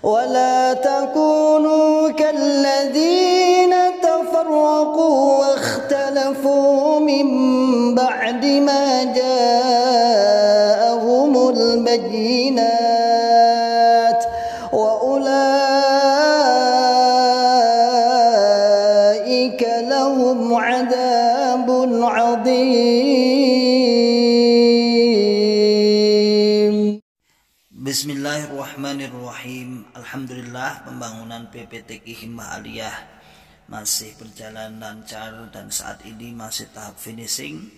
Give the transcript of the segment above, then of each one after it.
ولا تكونوا كالذين تفرقوا واختلفوا من بعد ما جاءهم البينات وأولئك لهم عذاب عظيم. Bismillahirrahmanirrahim. Alhamdulillah, pembangunan PPTQ Himmah Aliyah masih berjalan lancar dan saat ini masih tahap finishing,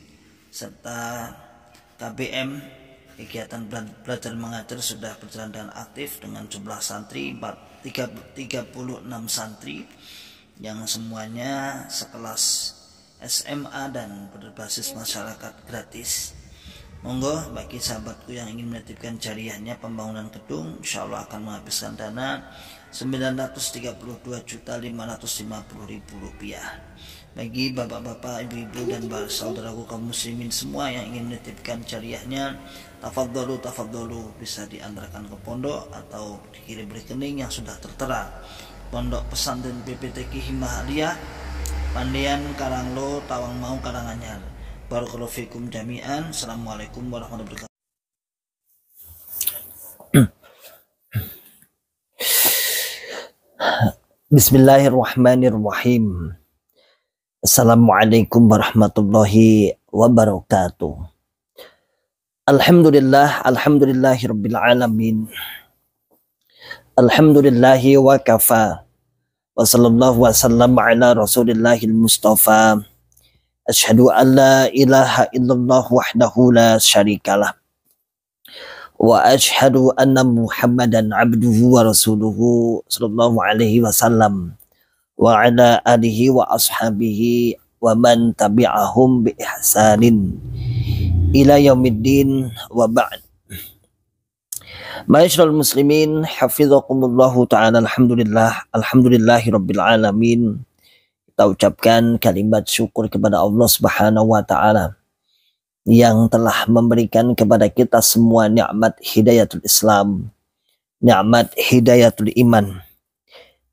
serta KBM kegiatan belajar mengajar sudah berjalan dengan aktif dengan jumlah santri 36 santri yang semuanya sekelas SMA dan berbasis masyarakat gratis. Monggo bagi sahabatku yang ingin menitipkan jariahnya pembangunan gedung, insya Allah akan menghabiskan dana Rp932.550.000. Bagi bapak-bapak, ibu-ibu dan saudaraku kaum muslimin semua yang ingin menitipkan jariahnya, tafadholu bisa diantarkan ke pondok atau dikirim rekening yang sudah tertera. Pondok Pesantren PPTQ Himmah Aliyah, Pandean, Karanglo, Tawangmau, Karanganyar. Barakallahu fikum jami'an. Assalamualaikum warahmatullahi wabarakatuh. Bismillahirrahmanirrahim. Assalamualaikum warahmatullahi wabarakatuh. Alhamdulillahirabbil alamin. Alhamdulillahi wa kafa. Wa sallallahu wa sallam ala rasulillahil mustafa. Asyhadu an la ilaha illallah wahdahu la syarikalah. Wa asyhadu anna Muhammadan abduhu wa rasuluhu sallallahu alaihi wasallam wa ala alihi wa ashabihi wa man tabi'ahum bi ihsanin ila yaumiddin wa ba'd. Ma'asyiral muslimin, hafizakumullahu ta'ala. Alhamdulillahi rabbil alamin. Kita ucapkan kalimat syukur kepada Allah Subhanahu wa ta'ala yang telah memberikan kepada kita semua nikmat hidayatul Islam, nikmat hidayatul iman,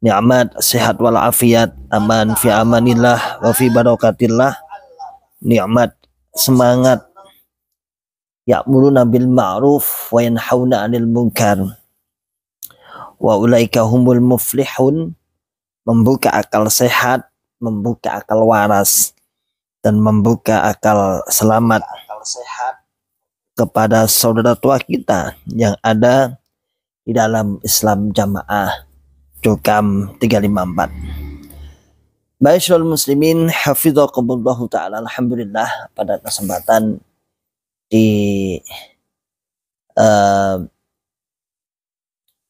nikmat sehat wal afiat, aman fi amanillah wa fi barakatillah, nikmat semangat ya'muruna bil ma'ruf wa yanhauna 'anil munkar wa ulaika humul muflihun, membuka akal sehat, membuka akal waras, dan membuka akal selamat kepada saudara tua kita yang ada di dalam Islam Jamaah Cukam 354. Ma'asyiral muslimin, hafizakumullahu ta'ala. Alhamdulillah, pada kesempatan di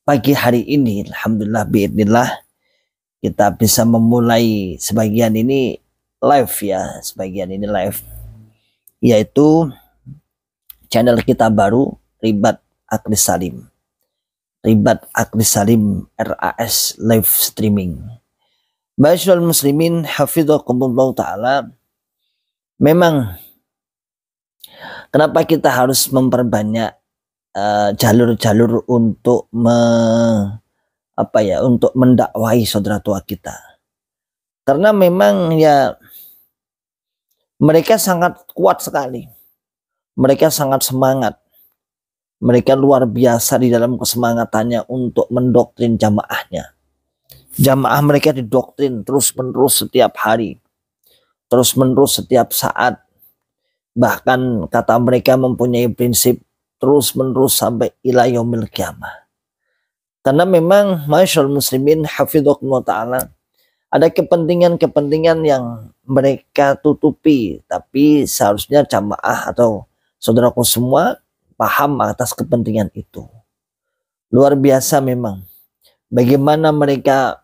pagi hari ini, alhamdulillah biidznillah, kita bisa memulai sebagian ini live ya, yaitu channel kita baru, Ribat Aklis Salim RAS live streaming. Ma'asyiral muslimin, hafizakumullah ta'ala. Memang kenapa kita harus memperbanyak jalur-jalur untuk untuk mendakwahi saudara tua kita, karena memang ya mereka sangat kuat sekali, mereka sangat semangat, mereka luar biasa di dalam kesemangatannya untuk mendoktrin jamaahnya. Jamaah mereka didoktrin terus menerus setiap hari, terus menerus setiap saat, bahkan kata mereka mempunyai prinsip terus menerus sampai ila yaumil qiyamah. Karena memang ma'asyiral muslimin, hafizakumullah ta'ala, ada kepentingan-kepentingan yang mereka tutupi, tapi seharusnya jamaah atau saudaraku semua paham atas kepentingan itu. Luar biasa memang bagaimana mereka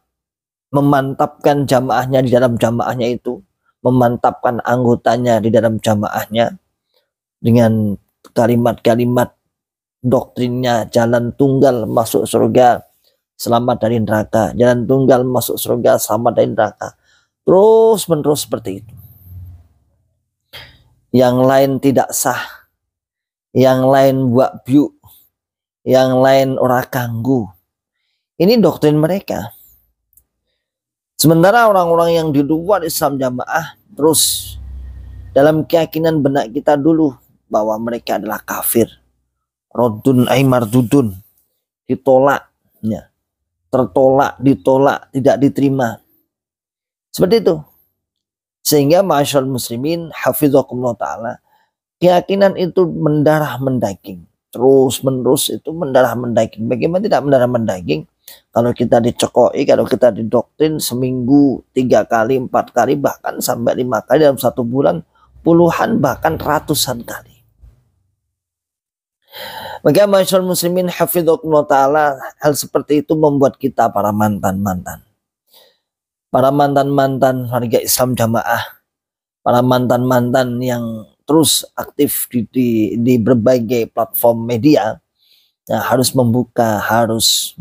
memantapkan jamaahnya di dalam jamaahnya itu, memantapkan anggotanya di dalam jamaahnya dengan kalimat-kalimat doktrinnya, jalan tunggal masuk surga, selamat dari neraka, jalan tunggal masuk surga, selamat dari neraka, terus menerus seperti itu. Yang lain tidak sah, yang lain buat biu, yang lain ora kanggu, Ini doktrin mereka. Sementara orang-orang yang di luar Islam Jamaah terus dalam keyakinan benak kita dulu bahwa mereka adalah kafir, rodun aimar dudun, ditolak, ya, tertolak, ditolak, tidak diterima, seperti itu. Sehingga ma'asyarul muslimin hafizakumullah ta'ala, keyakinan itu mendarah mendaging, terus menerus itu mendarah mendaging. Bagaimana tidak mendarah mendaging? Kalau kita dicekoi, kalau kita didoktrin seminggu 3 kali, 4 kali, bahkan sampai 5 kali dalam 1 bulan, puluhan bahkan ratusan kali. Maka masyaallah muslimin hafizakumullah ta'ala, hal seperti itu membuat kita para mantan-mantan. Para mantan-mantan warga Islam Jamaah, para mantan-mantan yang terus aktif di berbagai platform media, nah, harus membuka, harus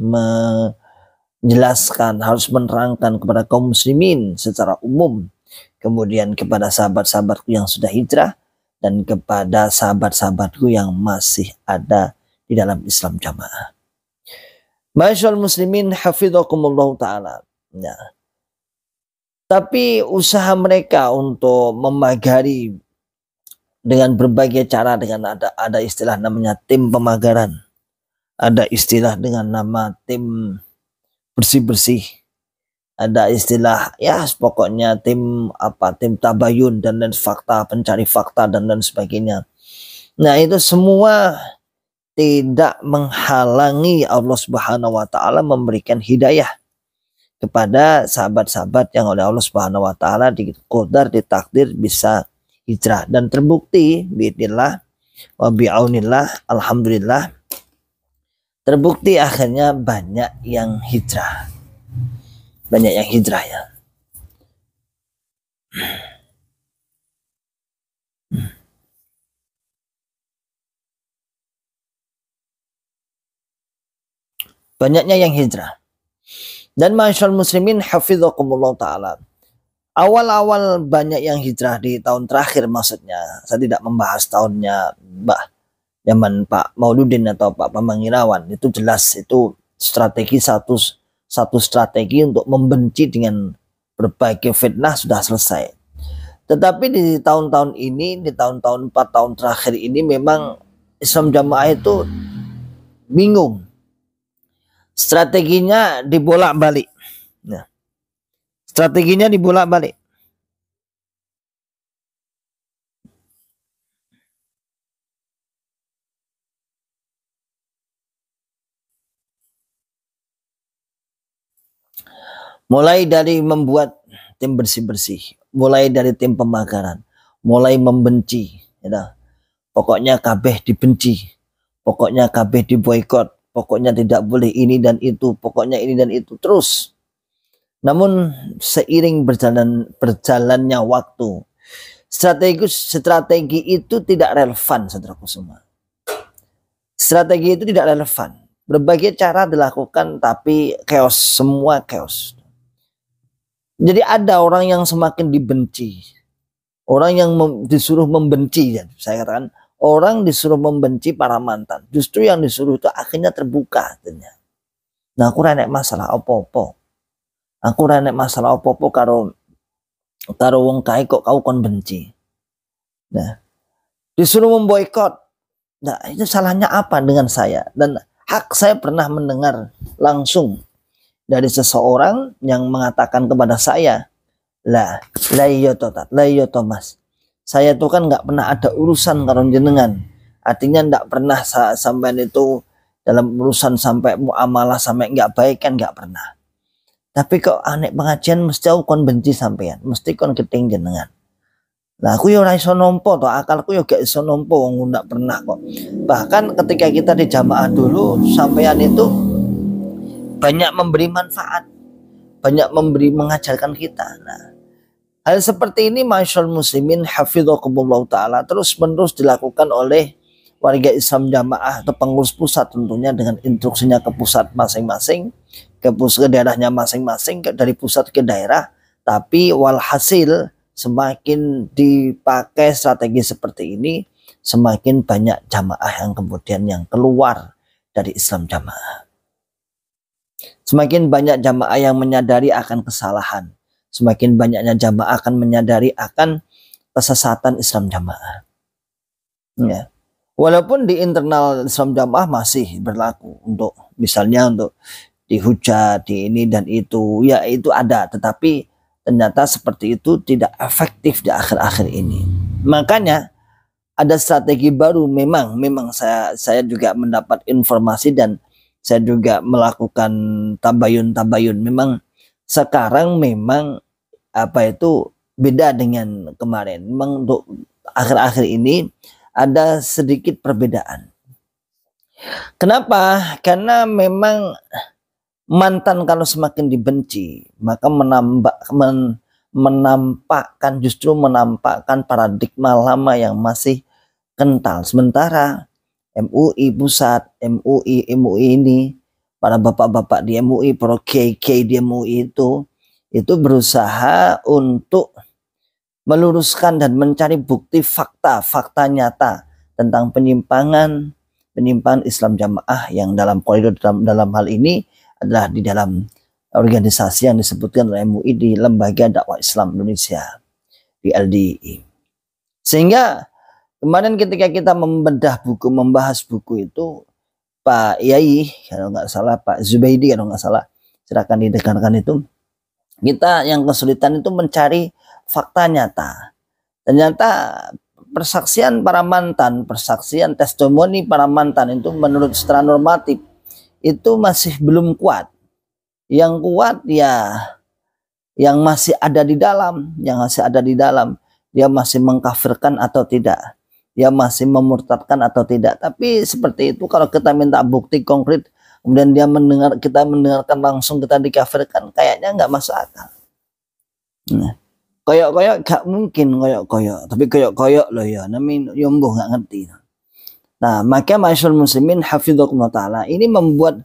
menjelaskan, harus menerangkan kepada kaum muslimin secara umum, kemudian kepada sahabat-sahabatku yang sudah hijrah, dan kepada sahabat-sahabatku yang masih ada di dalam Islam Jamaah. Masyaallah muslimin hafizakumullah ta'ala. Nah, tapi usaha mereka untuk memagari dengan berbagai cara, dengan ada istilah namanya tim pemagaran, ada istilah dengan nama tim bersih-bersih, ada istilah ya pokoknya tim tabayun dan fakta, pencari fakta dan sebagainya. Nah, itu semua tidak menghalangi Allah Subhanahu wa taala memberikan hidayah kepada sahabat-sahabat yang oleh Allah Subhanahu wa taala diqadar, ditakdir bisa hijrah, dan terbukti biidznillah wa bi'aunillah, alhamdulillah, terbukti akhirnya banyak yang hijrah. Banyak yang hijrah ya. Banyaknya yang hijrah. Dan masyaallah muslimin hafizakumullah ta'ala, awal-awal banyak yang hijrah di tahun terakhir, maksudnya saya tidak membahas tahunnya zaman Pak Mauludin atau Pak Bambang Irawan, itu jelas itu strategi satu strategi untuk membenci dengan berbagai fitnah sudah selesai. Tetapi di tahun-tahun ini, di tahun-tahun 4 tahun terakhir ini memang Islam Jamaah itu bingung. Strateginya dibolak-balik. Nah, strateginya dibolak-balik. Mulai dari membuat tim bersih-bersih, mulai dari tim pemagaran, mulai membenci, ya. Pokoknya kabeh dibenci, pokoknya kabeh diboikot, pokoknya tidak boleh ini dan itu, pokoknya ini dan itu terus. Namun seiring berjalannya waktu, strategi itu tidak relevan, saudaraku semua. Strategi itu tidak relevan. Berbagai cara dilakukan tapi chaos, semua chaos. Jadi ada orang yang semakin dibenci, orang yang disuruh membenci, ya. Saya katakan orang disuruh membenci para mantan, justru yang disuruh itu akhirnya terbuka hatinya. Nah, aku renek masalah apa-apa, aku renek masalah apa-apa karo wong kae kok kau kon benci. Nah, disuruh memboikot. Nah, itu salahnya apa dengan saya? Dan hak saya pernah mendengar langsung dari seseorang yang mengatakan kepada saya, lah iya Mas, saya tuh kan nggak pernah ada urusan karo jenengan, artinya nggak pernah sampai itu dalam urusan sampai muamalah sampai nggak baik kan nggak pernah. Tapi kok aneh pengajian mesti aku kon benci sampean, mesti kon keting jenengan. Nah, aku yo ora iso nampa to, akalku yo gak iso nampa wong ndak pernah kok. Bahkan ketika kita di jamaah dulu, sampean itu banyak memberi manfaat, banyak mengajarkan kita. Nah, hal seperti ini masyaallah muslimin hafizakumullah ta'ala terus menerus dilakukan oleh warga Islam Jamaah atau pengurus pusat, tentunya dengan instruksinya ke pusat masing-masing, ke daerahnya masing-masing, dari pusat ke daerah. Tapi walhasil semakin dipakai strategi seperti ini, semakin banyak jamaah yang kemudian yang keluar dari Islam Jamaah. Semakin banyak jamaah yang menyadari akan kesalahan, semakin banyaknya jamaah akan menyadari akan kesesatan Islam jamaah. Ya. Walaupun di internal Islam jamaah masih berlaku untuk misalnya untuk dihujat, di ini dan itu, ya itu ada, tetapi ternyata seperti itu tidak efektif di akhir-akhir ini. Makanya ada strategi baru. Memang saya juga mendapat informasi dan saya juga melakukan tabayun. Memang sekarang memang beda dengan kemarin. Memang untuk akhir-akhir ini ada sedikit perbedaan. Kenapa? Karena memang mantan kalau semakin dibenci, maka menampakkan paradigma lama yang masih kental. Sementara MUI pusat, MUI ini, para bapak-bapak di MUI, para kiai di MUI itu berusaha untuk meluruskan dan mencari bukti fakta nyata tentang penyimpangan Islam jamaah yang dalam koridor dalam hal ini adalah di dalam organisasi yang disebutkan oleh MUI di Lembaga Dakwah Islam Indonesia, di LDI. Sehingga kemarin ketika kita membahas buku itu, Pak Yai kalau nggak salah, Pak Zubaidi kalau nggak salah, silakan didengarkan itu. Kita yang kesulitan itu mencari fakta nyata. Ternyata persaksian para mantan, persaksian testimoni para mantan itu menurut secara normatif itu masih belum kuat. Yang kuat ya yang masih ada di dalam, dia masih mengkafirkan atau tidak, dia masih memurtadkan atau tidak. Tapi seperti itu kalau kita minta bukti konkret, kemudian kita mendengarkan langsung kita dikafirkan, kayaknya nggak masuk akal. Nah, koyok-koyok gak mungkin koyok-koyok, tapi koyok-koyok loh ya, namanya yombo nggak ngerti. Nah, maka masyaallah muslimin hafidzakumullah taala ini memutar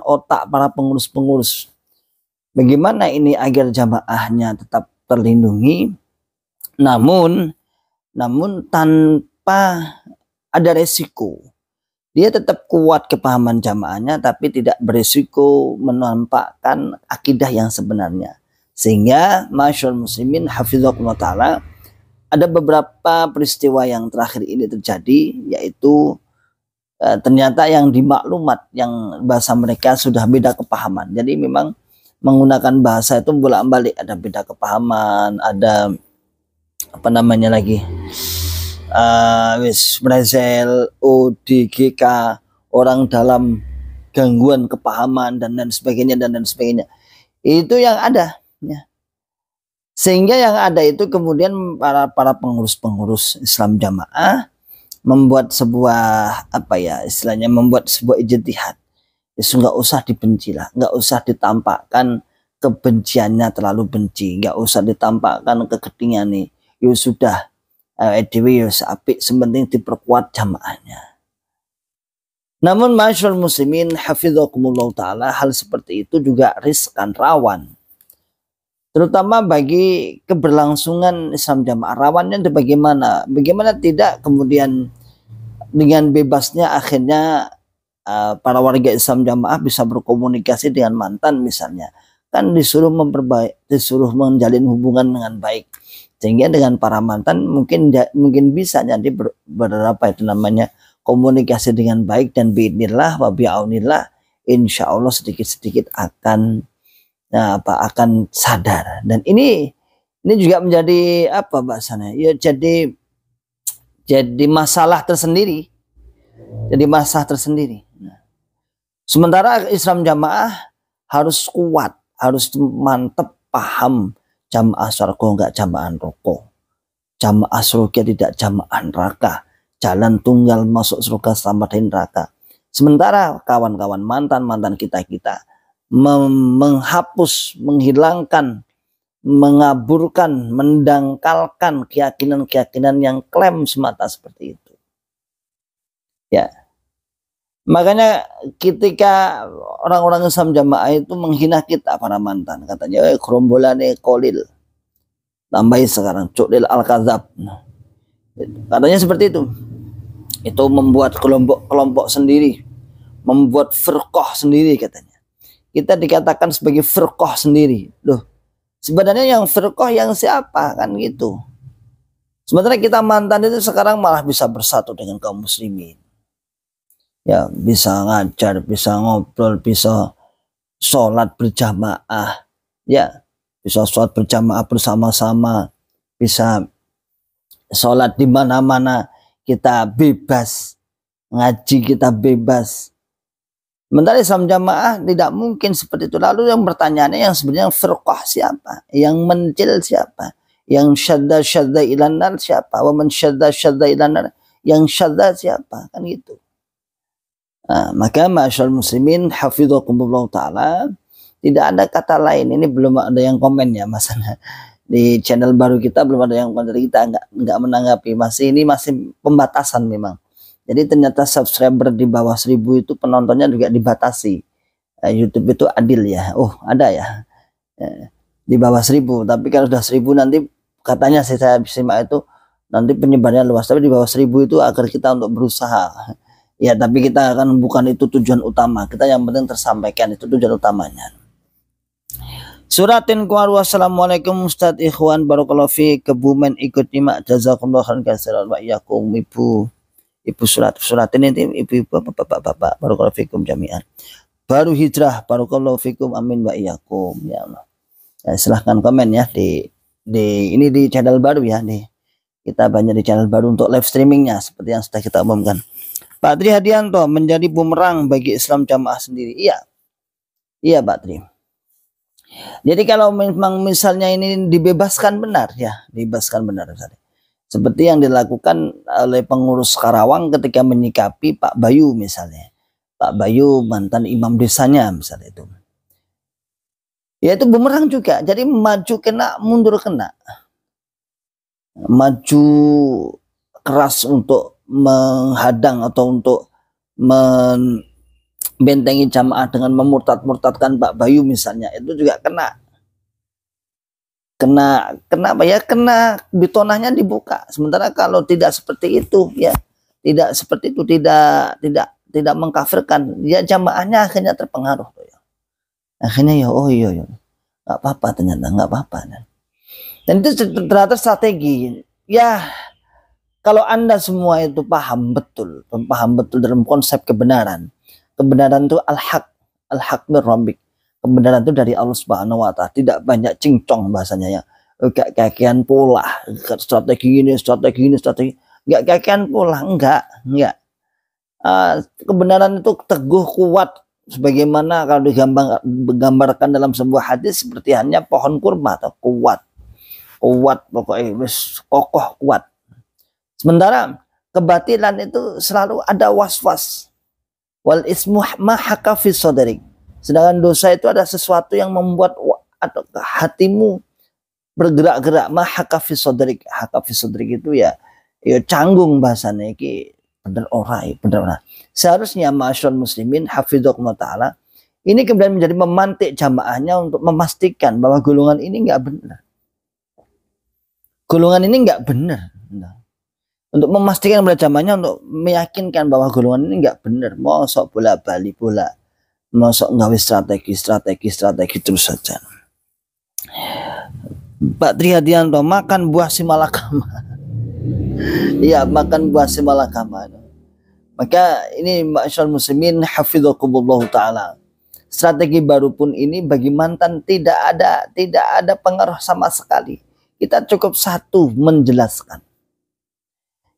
otak para pengurus-pengurus. Bagaimana ini agar jamaahnya tetap terlindungi, namun tanpa ada resiko. Dia tetap kuat kepahaman jamaahnya, tapi tidak beresiko menampakkan akidah yang sebenarnya. Sehingga masyaallah muslimin hafizakumullah ta'ala, ada beberapa peristiwa yang terakhir ini terjadi, yaitu ternyata yang di maklumat, yang bahasa mereka sudah beda kepahaman. Jadi memang menggunakan bahasa itu bolak-balik, ada beda kepahaman, ada apa namanya lagi, Brazil, ODGK, orang dalam gangguan kepahaman dan sebagainya. Itu yang ada ya. Sehingga yang ada itu kemudian para pengurus Islam jamaah membuat sebuah membuat sebuah ijtihad. Nggak usah dibenci lah, nggak usah ditampakkan kebenciannya terlalu benci, nggak usah ditampakkan keketingan nih. Ya sudah, edw apik, sementing diperkuat jamaahnya. Namun masyaallah muslimin hafizakumullah taala, hal seperti itu juga riskan, rawan, terutama bagi keberlangsungan Islam jamaah. Rawannya bagaimana tidak kemudian dengan bebasnya akhirnya para warga Islam jamaah bisa berkomunikasi dengan mantan misalnya, kan disuruh menjalin hubungan dengan baik, sehingga dengan para mantan mungkin bisa jadi komunikasi dengan baik, dan biidznillah wa bi'aunillah insyaallah sedikit-sedikit akan sadar. Dan ini juga menjadi bahasanya ya, jadi masalah tersendiri, sementara Islam jamaah harus kuat, harus mantap paham jamaah surga enggak jamaah rokok, jamaah surga tidak jamaah neraka, jalan tunggal masuk surga selamat dari neraka. Sementara kawan-kawan mantan kita menghapus, menghilangkan, mengaburkan, mendangkalkan keyakinan yang klaim semata seperti itu. Ya, makanya ketika orang-orang Islam jamaah itu menghina kita para mantan, katanya gerombolane kolil, tambahin sekarang cukdil al-kadzab, katanya seperti itu. Itu membuat kelompok sendiri, membuat firqah sendiri katanya. Kita dikatakan sebagai firqah sendiri. Loh, sebenarnya yang firqah yang siapa kan gitu. Sementara kita mantan itu sekarang malah bisa bersatu dengan kaum muslimin. Ya, bisa ngajar, bisa ngobrol, bisa sholat berjamaah. Ya, bisa sholat berjamaah bersama-sama, bisa sholat di mana-mana, kita bebas, ngaji kita bebas. Sementara Islam jamaah tidak mungkin seperti itu. Lalu yang pertanyaannya yang sebenarnya firqah siapa? Yang mencil siapa? Yang syadda ilan nar siapa? Wa man syadda ilan nar, yang syadda siapa? Kan gitu. Nah, maka ma'asyiral muslimin hafizakumullah taala, tidak ada kata lain. Ini belum ada yang komen ya masalah di channel baru kita, belum ada yang komen dari kita, nggak menanggapi. Ini masih pembatasan memang. Jadi ternyata subscriber di bawah 1000 itu penontonnya juga dibatasi. YouTube itu adil ya. Oh, ada ya. Di bawah 1000, tapi kalau sudah 1000 nanti katanya saya simak itu nanti penyebarannya luas. Tapi di bawah 1000 itu agar kita untuk berusaha. Ya, tapi kita akan bukan itu tujuan utama. Kita yang penting tersampaikan, itu tujuan utamanya. Suratin kuaru. Assalamualaikum Ustaz Ikhwan barakallahu fi Kebumen ikut nyimak jazakumullah khairan katsiran wa iyyakum. Ibu suratin ini ibu-ibu bapak-bapak barakallahu fikum jami'an. Baru hijrah barakallahu fikum amin wa iyyakum ya Allah. Ya, silahkan komen ya di ini di channel baru ya, kita banyak di channel baru untuk live streamingnya seperti yang sudah kita umumkan. Pak Tri Hadianto, menjadi bumerang bagi Islam jamaah sendiri. Iya Pak Tri. Jadi kalau memang misalnya ini dibebaskan benar ya, dibebaskan benar misalnya. Seperti yang dilakukan oleh pengurus Karawang ketika menyikapi Pak Bayu misalnya. Pak Bayu mantan imam desanya misalnya itu. Ya itu bumerang juga. Jadi maju kena, mundur kena. Maju keras untuk menghadang atau untuk membentengi jamaah dengan memurtad-murtadkan Pak Bayu misalnya, itu juga kena apa ya, kena bitonahnya dibuka. Sementara kalau tidak seperti itu ya, tidak seperti itu, tidak mengkafirkan, ya jamaahnya akhirnya terpengaruh ya. Akhirnya ya oh iya nggak apa-apa, ternyata nggak apa-apa. Dan itu ternyata strategi ya. Kalau Anda semua itu paham betul dalam konsep kebenaran. Kebenaran itu al-haq min rabbik. Kebenaran itu dari Allah Subhanahu wa taala. Tidak banyak cincong bahasanya ya. Gak kakean pola, strategi ini. Gak kakean pola, enggak. Kebenaran itu teguh, kuat, sebagaimana kalau digambarkan dalam sebuah hadis seperti hanya pohon kurma atau kuat pokoknya kokoh kuat. Sementara kebatilan itu selalu ada was-was. Wal ismu ma haka fi sadrik. Sedangkan dosa itu ada sesuatu yang membuat hatimu bergerak-gerak. Ma haka fi sadrik. Haka fi sadrik itu ya canggung bahasanya iki bener ora. Seharusnya ma'asyiral muslimin hafizakumullah taala, ini kemudian menjadi memantik jamaahnya untuk memastikan bahwa golongan ini enggak benar. Golongan ini enggak benar. Untuk memastikan kepada jamaahnya, untuk meyakinkan bahwa golongan ini enggak benar. Mosok bola-bali bola, mosok ngawi strategi terus saja. Pak Tri Hadianto, makan buah si malakama. Iya, makan buah si malakama. Maka ini ma'asyiral muslimin hafizakumullah taala. Strategi baru pun ini bagi mantan tidak ada pengaruh sama sekali. Kita cukup satu menjelaskan.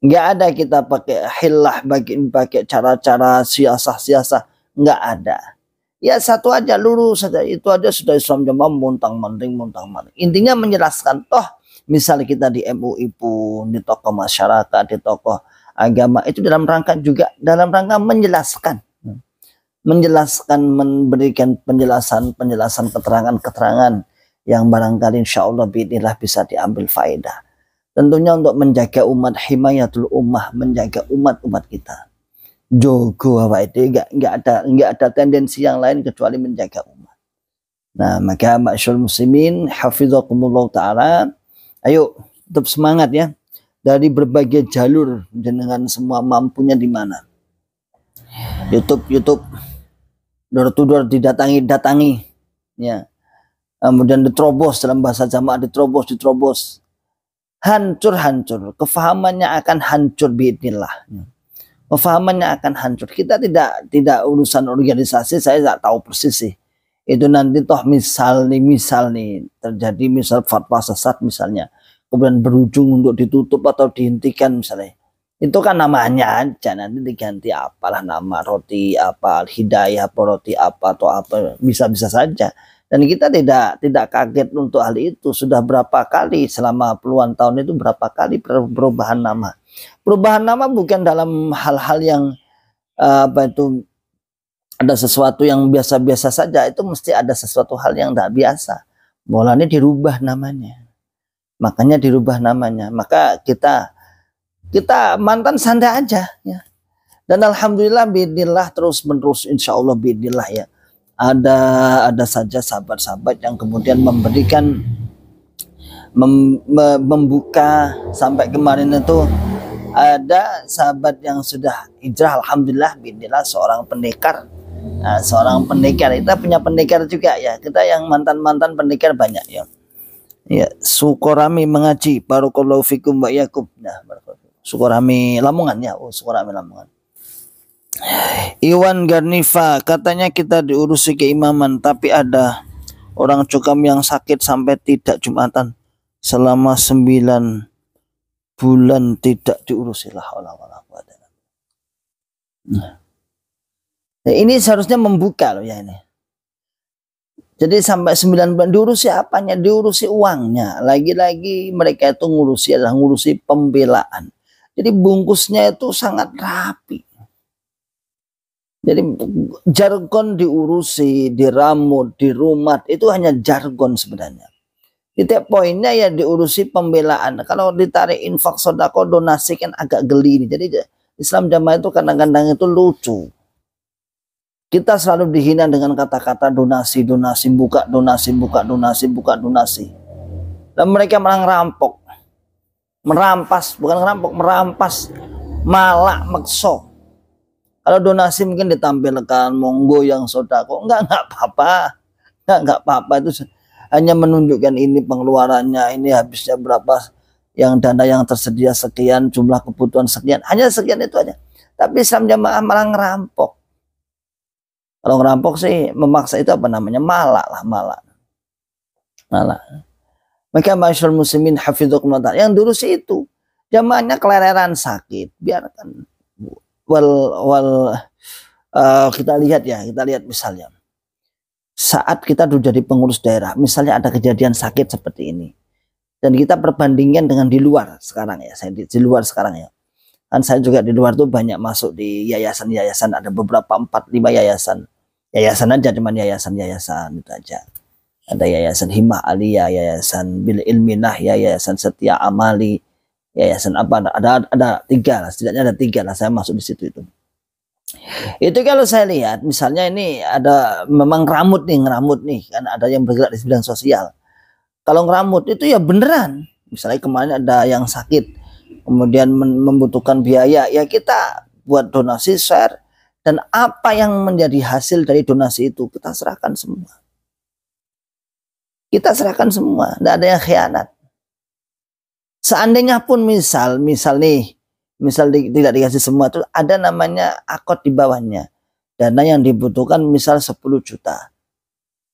Nggak ada kita pakai hilah, pakai cara-cara siasah, nggak ada. Ya satu aja, lurus saja, itu aja sudah Islam jamaah montang-manting. Intinya menjelaskan, toh misalnya kita di MUI pun, di tokoh masyarakat, di tokoh agama, itu dalam rangka menjelaskan, memberikan penjelasan, keterangan yang barangkali insya Allah biidznillah bisa diambil faedah. Tentunya untuk menjaga umat, himayatul ummah, menjaga umat kita. Jogo apa itu enggak ada tendensi yang lain kecuali menjaga umat. Nah, maka ma'asyiral muslimin hafizakumullah taala, ayo tetap semangat ya, dari berbagai jalur dengan semua mampunya di mana. YouTube door to door datangi ya, kemudian diterobos, dalam bahasa jamaah diterobos, hancur, kefahamannya akan hancur biidznillah. Kefahamannya akan hancur. Kita tidak urusan organisasi, saya tidak tahu persis sih. Itu nanti toh misal nih terjadi misal fatwa sesat misalnya, kemudian berujung untuk ditutup atau dihentikan misalnya. Itu kan namanya aja, nanti diganti apalah nama, roti apa, hidayah apa, roti apa atau apa, bisa-bisa saja. Dan kita tidak kaget untuk hal itu. Sudah berapa kali selama puluhan tahun itu, berapa kali perubahan nama. Perubahan nama bukan dalam hal-hal yang ada sesuatu yang biasa-biasa saja, itu mesti ada sesuatu hal yang tidak biasa. Mulanya dirubah namanya. Makanya dirubah namanya. Maka kita mantan santai aja ya. Dan alhamdulillah biidznillah terus menerus insyaallah biidznillah ya. Ada saja sahabat-sahabat yang kemudian memberikan membuka sampai kemarin itu ada sahabat yang sudah hijrah alhamdulillah biidznillah, seorang pendekar. Nah, seorang pendekar, kita punya pendekar juga ya, kita yang mantan pendekar banyak ya. Ya, Sukorami mengaji, barakallahu fikum wa iyyakum. Nah, Sukorami Lamongan ya, Sukorami Lamongan. Iwan Garnifa katanya kita diurusi keimaman, tapi ada orang cukam yang sakit sampai tidak Jumatan selama 9 bulan tidak diurusi lah. Nah, ini seharusnya membuka loh ya ini. Jadi sampai 9 bulan diurusi apanya? Diurusi uangnya. Lagi-lagi mereka itu ngurusi pembelaan. Jadi bungkusnya itu sangat rapi. Jadi jargon diurusi, diramut, dirumat, itu hanya jargon sebenarnya. Titik poinnya ya diurusi pembelaan. Kalau ditarik infak, sodako, donasi kan agak geli. Jadi Islam Jamaah itu kadang-kadang itu lucu. Kita selalu dihina dengan kata-kata donasi, buka donasi. Dan mereka malah ngerampok. Merampas, malak, makso. Kalau donasi mungkin ditampilkan monggo yang sodako. Enggak apa-apa. Itu hanya menunjukkan ini pengeluarannya, ini habisnya berapa, yang dana yang tersedia sekian, jumlah kebutuhan sekian. Hanya sekian itu aja. Tapi Islam Jamaah malah ngerampok. Kalau ngerampok sih memaksa itu apa namanya? Malak. Maka masyaallah muslimin hafizakumullah ta'ala, yang dulu sih itu jamaahnya kelereran sakit, biarkan. Kita lihat misalnya saat kita dulu jadi pengurus daerah, misalnya ada kejadian sakit seperti ini, dan kita perbandingkan dengan di luar sekarang ya, saya di luar sekarang ya. Kan saya juga di luar tuh banyak masuk di yayasan-yayasan, ada beberapa 4-5 yayasan aja, cuman yayasan itu aja. Ada yayasan Himmah Aliyah, yayasan Bil Ilminah, yayasan Setia Amali, yayasan apa, ada 3 lah, setidaknya ada 3 lah, saya masuk di situ itu. Itu kalau saya lihat misalnya ini ada memang ngeramut nih, kan ada yang bergerak di bidang sosial. Kalau ngeramut itu ya beneran, misalnya kemarin ada yang sakit, kemudian membutuhkan biaya, ya kita buat donasi, share, dan apa yang menjadi hasil dari donasi itu kita serahkan semua. Tidak ada yang khianat. Seandainya pun misal tidak dikasih semua, itu ada namanya akad di bawahnya. Dana yang dibutuhkan misal 10 juta.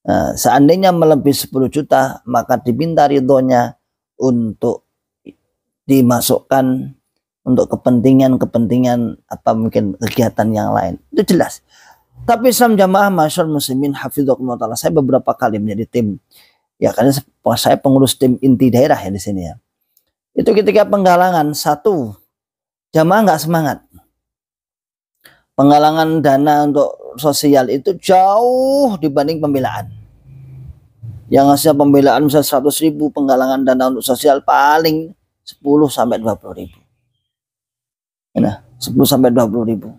Nah, seandainya melebihi 10 juta, maka diminta ridhonya untuk dimasukkan untuk kepentingan apa mungkin kegiatan yang lain. Itu jelas. Tapi Islam Jamaah masyaallah muslimin hafizakumullah ta'ala, saya beberapa kali menjadi tim. Ya karena saya pengurus tim inti daerah ya di sini ya. Itu ketika penggalangan satu, jamaah nggak semangat. Penggalangan dana untuk sosial itu jauh dibanding pembelaan. Yang hasil pembelaan misalnya 100.000, penggalangan dana untuk sosial paling 10 sampai 20.000. Nah, 10 sampai 20.000.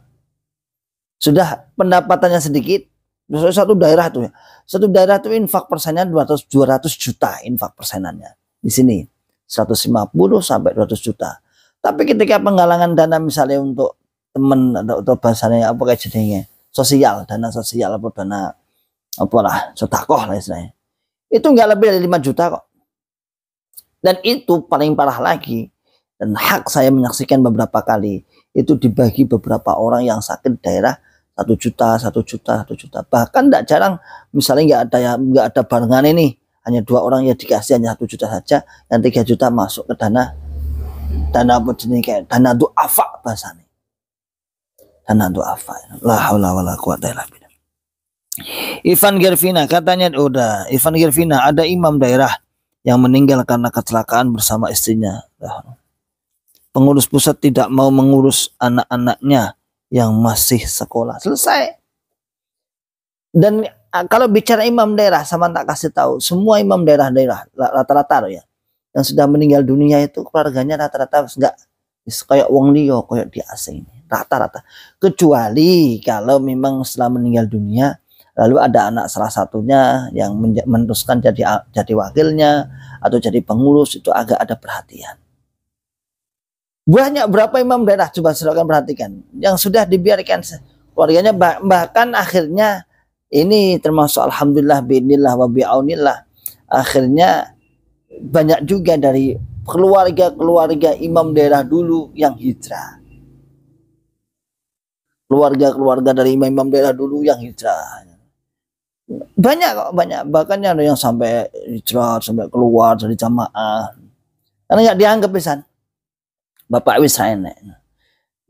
Sudah pendapatannya sedikit. Satu daerah tuh infak persennya 200 juta infak persenannya. Di sini 150 sampai 200 juta. Tapi ketika penggalangan dana misalnya untuk temen atau bahasanya apa kayak jadinya sosial, dana sosial apa dana apalah sedekah lah istilahnya. Itu nggak lebih dari 5 juta kok. Dan itu paling parah lagi, dan hak saya menyaksikan beberapa kali itu dibagi beberapa orang yang sakit daerah 1 juta, 1 juta, 1 juta. Bahkan tidak jarang misalnya nggak ada barengan ini, hanya 2 orang ya dikasih hanya 1 juta saja, yang 3 juta masuk ke dana apa jenis kayak dana du'afa bahasanya. Dana du'afa. La haula wala quwata illa billah. Ivan Gervina katanya udah, Ivan Gervina ada imam daerah yang meninggal karena kecelakaan bersama istrinya. Pengurus pusat tidak mau mengurus anak-anaknya yang masih sekolah. Selesai. Dan kalau bicara imam daerah, sama tak kasih tahu, semua imam daerah-daerah rata-rata ya, yang sudah meninggal dunia itu keluarganya rata-rata enggak kayak wong liya, kayak di asing, rata-rata. Kecuali kalau memang setelah meninggal dunia lalu ada anak salah satunya yang meneruskan jadi wakilnya atau jadi pengurus, itu agak ada perhatian. Banyak berapa imam daerah, coba silakan perhatikan, yang sudah dibiarkan keluarganya, bahkan akhirnya ini termasuk alhamdulillah bi'inillah wa bi'aunillah, akhirnya banyak juga dari keluarga imam daerah dulu yang hijrah. Keluarga dari imam daerah dulu yang hijrah. Banyak kok, banyak. Bahkan ada yang sampai hijrah, sampai keluar dari jamaah. Karena nggak dianggap pisan. Bapak wis enek.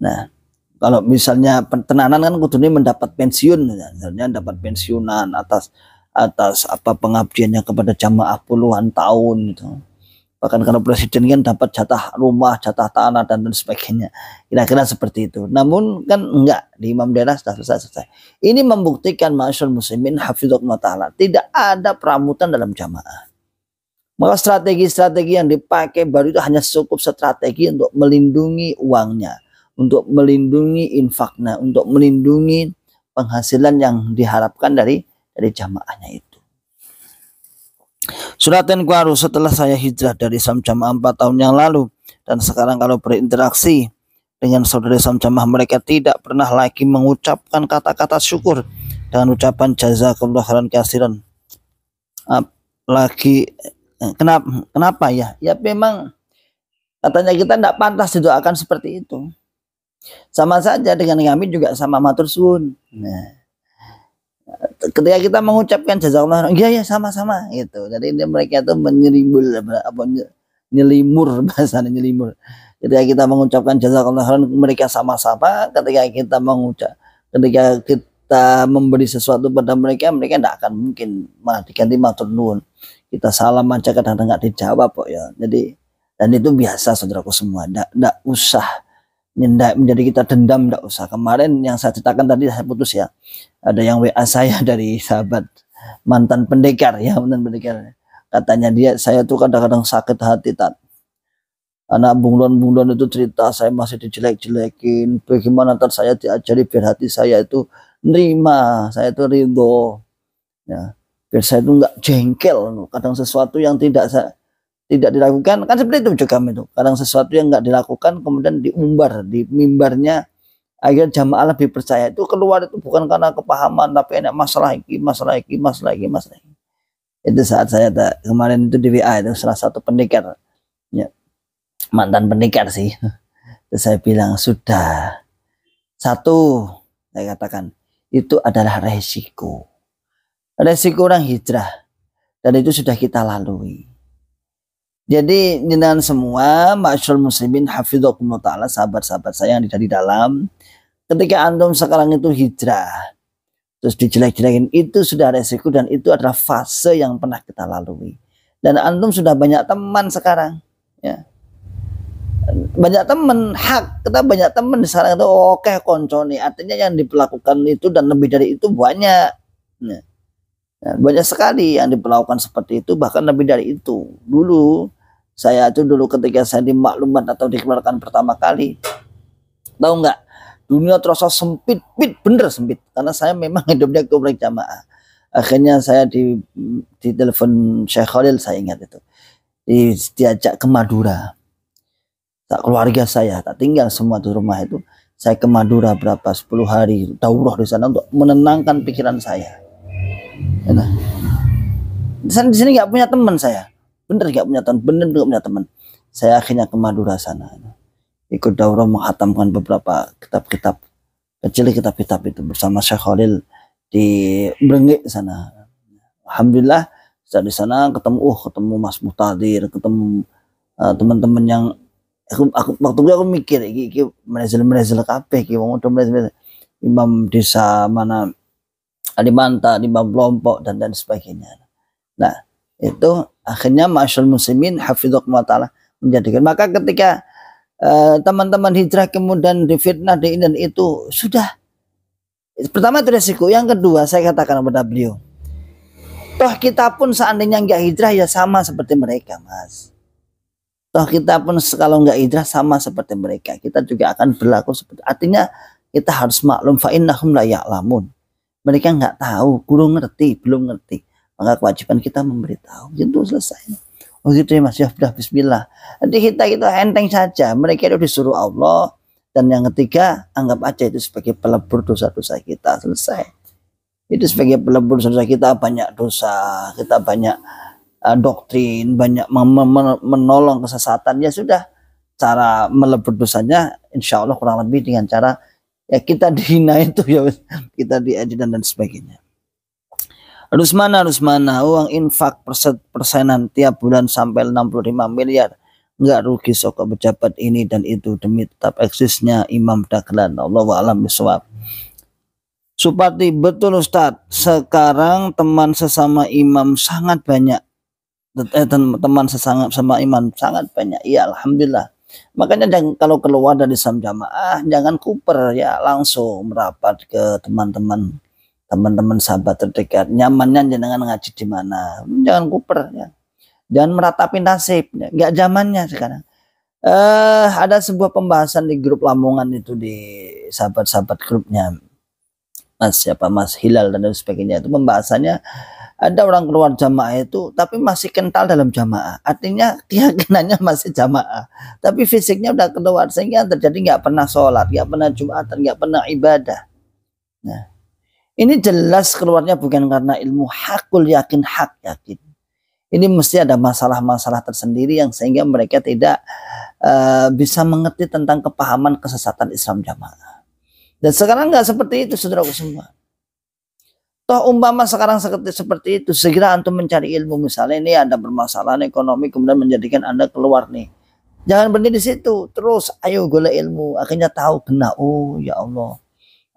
Nah, kalau misalnya tenanan kan kudune mendapat pensiun, misalnya dapat pensiunan atas apa pengabdiannya kepada jamaah puluhan tahun gitu. Bahkan kalau presiden kan dapat jatah rumah, jatah tanah dan sebagainya. Kira-kira seperti itu. Namun kan enggak, di imam daerah sudah selesai. Ini membuktikan ma'asyarul muslimin hafidhakumullah ta'ala, tidak ada peramutan dalam jamaah. Maka strategi-strategi yang dipakai baru itu hanya cukup strategi untuk melindungi uangnya, untuk melindungi infaknya, untuk melindungi penghasilan yang diharapkan dari jamaahnya itu. Suraten Kwaru, setelah saya hijrah dari Islam Jamaah 4 tahun yang lalu, dan sekarang kalau berinteraksi dengan saudara Islam Jamaah, mereka tidak pernah lagi mengucapkan kata-kata syukur dengan ucapan jazakallahu khairan katsiran. Kenapa ya? Ya memang katanya kita tidak pantas didoakan seperti itu. Sama saja dengan kami juga sama matur suwun. Nah, ketika kita mengucapkan jazakallah, ya sama-sama gitu. Jadi mereka itu nyelimur, bahasanya nyelimur. Ketika kita mengucapkan jazakallah, mereka sama-sama. Ketika kita memberi sesuatu pada mereka tidak akan mungkin malah diganti matur nuwun. Kita salam aja kadang-kadang nggak dijawab kok ya. Jadi, dan itu biasa saudaraku semua. Tidak usah menjadi kita dendam, tidak usah. Kemarin yang saya ceritakan tadi saya putus ya, ada yang WA saya dari sahabat mantan pendekar ya, katanya saya tuh kadang-kadang sakit hati, anak bunglon itu cerita saya masih dijelek-jelekin, bagaimana saya diajari biar hati saya itu nerima, saya itu ridho ya, biar saya itu nggak jengkel. Kadang sesuatu yang tidak dilakukan kan seperti itu juga itu. Kadang sesuatu yang nggak dilakukan kemudian diumbar di mimbarnya, agar jamaah lebih percaya. Itu keluar itu bukan karena kepahaman, tapi ada masalah iki. Itu saat saya kemarin itu di WA itu salah satu pendekar ya, mantan pendekar sih. Terus saya bilang sudah, satu saya katakan itu adalah resiko orang hijrah, dan itu sudah kita lalui. Jadi dengan semua ma'asyarul muslimin hafidhakumullah ta'ala, sahabat-sahabat saya yang ada di dalam, ketika antum sekarang itu hijrah terus dijelek-jelekin, itu sudah resiko, dan itu adalah fase yang pernah kita lalui. Dan antum sudah banyak teman sekarang ya. Banyak teman, kita banyak teman sekarang itu oke konconi, artinya yang diperlakukan itu dan lebih dari itu banyak. Nah, banyak sekali yang diperlakukan seperti itu, bahkan lebih dari itu. Saya ketika saya di maklumat atau dikeluarkan pertama kali, tahu nggak, dunia terasa sempit, bener sempit, karena saya memang hidupnya keluarga jamaah. Akhirnya saya di telepon Syekh Khalil, saya ingat itu, diajak ke Madura. Keluarga saya tak tinggal semua di rumah itu, Saya ke Madura berapa 10 hari daurah di sana untuk menenangkan pikiran saya. Nah, di sini nggak punya teman saya, bener nggak punya teman, bener nggak punya teman. Saya akhirnya ke Madura sana, ikut daurah menghatamkan beberapa kitab-kitab kecil, kitab-kitab itu bersama Syekh Khalil di Brengge sana. Alhamdulillah di sana ketemu Mas Mutadir, ketemu teman-teman yang waktu itu aku mikir iki menezil kabeh iki wong udah menezil imam desa mana Alimanta, imam Lombok dan sebagainya. Nah, itu akhirnya masyaallah muslimin hafizakumullah taala menjadikan, maka ketika teman-teman hijrah kemudian difitnah di dan itu sudah, pertama itu resiko, yang kedua saya katakan kepada beliau, toh kita pun seandainya nggak hijrah ya sama seperti mereka, Mas. Toh kita pun kalau nggak hijrah sama seperti mereka, kita juga akan berlaku seperti, artinya kita harus maklum fa innahum la ya'lamun, mereka nggak tahu, belum ngerti, maka kewajiban kita memberitahu, itu selesai. Oh gitu ya Mas, ya sudah bismillah. Nanti kita enteng saja, mereka itu disuruh Allah, dan yang ketiga anggap aja itu sebagai pelebur dosa-dosa kita, selesai. Itu sebagai pelebur dosa kita, banyak dosa, kita banyak doktrin, banyak menolong kesesatan, ya sudah, cara melebur dosanya insya Allah kurang lebih dengan cara ya kita dihina itu ya, kita diedit dan sebagainya. Harus mana uang infak persenan tiap bulan sampai 65 miliar, nggak rugi sokok pejabat ini dan itu demi tetap eksisnya Imam Dagelan. Allahu a'lam bishawab. Supati, betul Ustadz, sekarang teman sesama imam sangat banyak. Teman sesama imam sangat banyak. Iya, alhamdulillah. Makanya kalau keluar dari Islam Jamaah jangan kuper ya, langsung merapat ke teman-teman sahabat terdekat. Nyamannya jangan ngaji di mana, jangan kuper ya. Jangan meratapi nasib, ya. Nggak zamannya sekarang. Ada sebuah pembahasan di grup Lamongan itu, di sahabat-sahabat grupnya Mas Hilal dan sebagainya, itu pembahasannya ada orang keluar jamaah itu tapi masih kental dalam jamaah, artinya keyakinannya masih jamaah tapi fisiknya udah keluar, sehingga terjadi nggak pernah sholat, nggak pernah jumatan, nggak pernah ibadah. Nah, ini jelas keluarnya bukan karena ilmu hakul yakin, hak yakin. Ini mesti ada masalah-masalah tersendiri yang sehingga mereka tidak bisa mengerti tentang kepahaman kesesatan Islam Jamaah. Dan sekarang nggak seperti itu, saudaraku semua. Toh umpama sekarang seperti itu, segera antum mencari ilmu. Misalnya ini ada permasalahan ekonomi, kemudian menjadikan Anda keluar nih. Jangan berhenti di situ, terus ayo golek ilmu. Akhirnya tahu benar, oh ya Allah,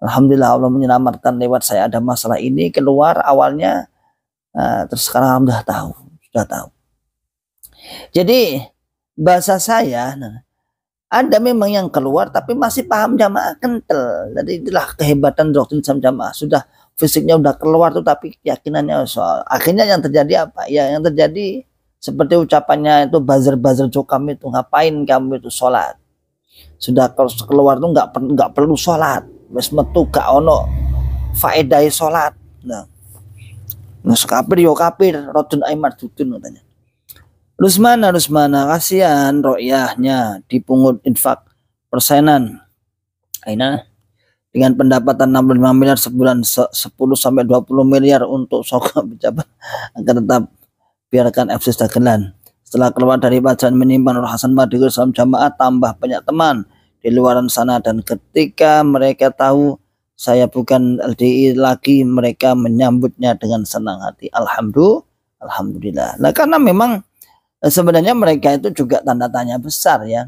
alhamdulillah Allah menyelamatkan lewat saya ada masalah ini, keluar awalnya, terus sekarang sudah tahu. Jadi bahasa saya, ada memang yang keluar tapi masih paham jamaah kental. Jadi itulah kehebatan doktrin Islam Jamaah. Sudah fisiknya udah keluar tuh tapi keyakinannya soal. Akhirnya yang terjadi apa? Ya yang terjadi seperti ucapannya itu buzzer cokam itu, ngapain kamu itu sholat? Sudah keluar tuh nggak perlu sholat. Wes metu gak ono faedai sholat. Nah, kafir yo kafir, rodun aimar dudun katanya. Rusmana, kasihan royahnya dipungut infak persenan. Aina dengan pendapatan 65 miliar sebulan, 10 sampai 20 miliar untuk sokok pejabat akan tetap biarkan eksis dagelan. Setelah keluar dari bacaan menimpan Nur Hasan Madikur Islam Jamaah, tambah banyak teman di luaran sana, dan ketika mereka tahu saya bukan LDI lagi, mereka menyambutnya dengan senang hati. Alhamdulillah. Nah, karena memang sebenarnya mereka itu juga tanda tanya besar ya.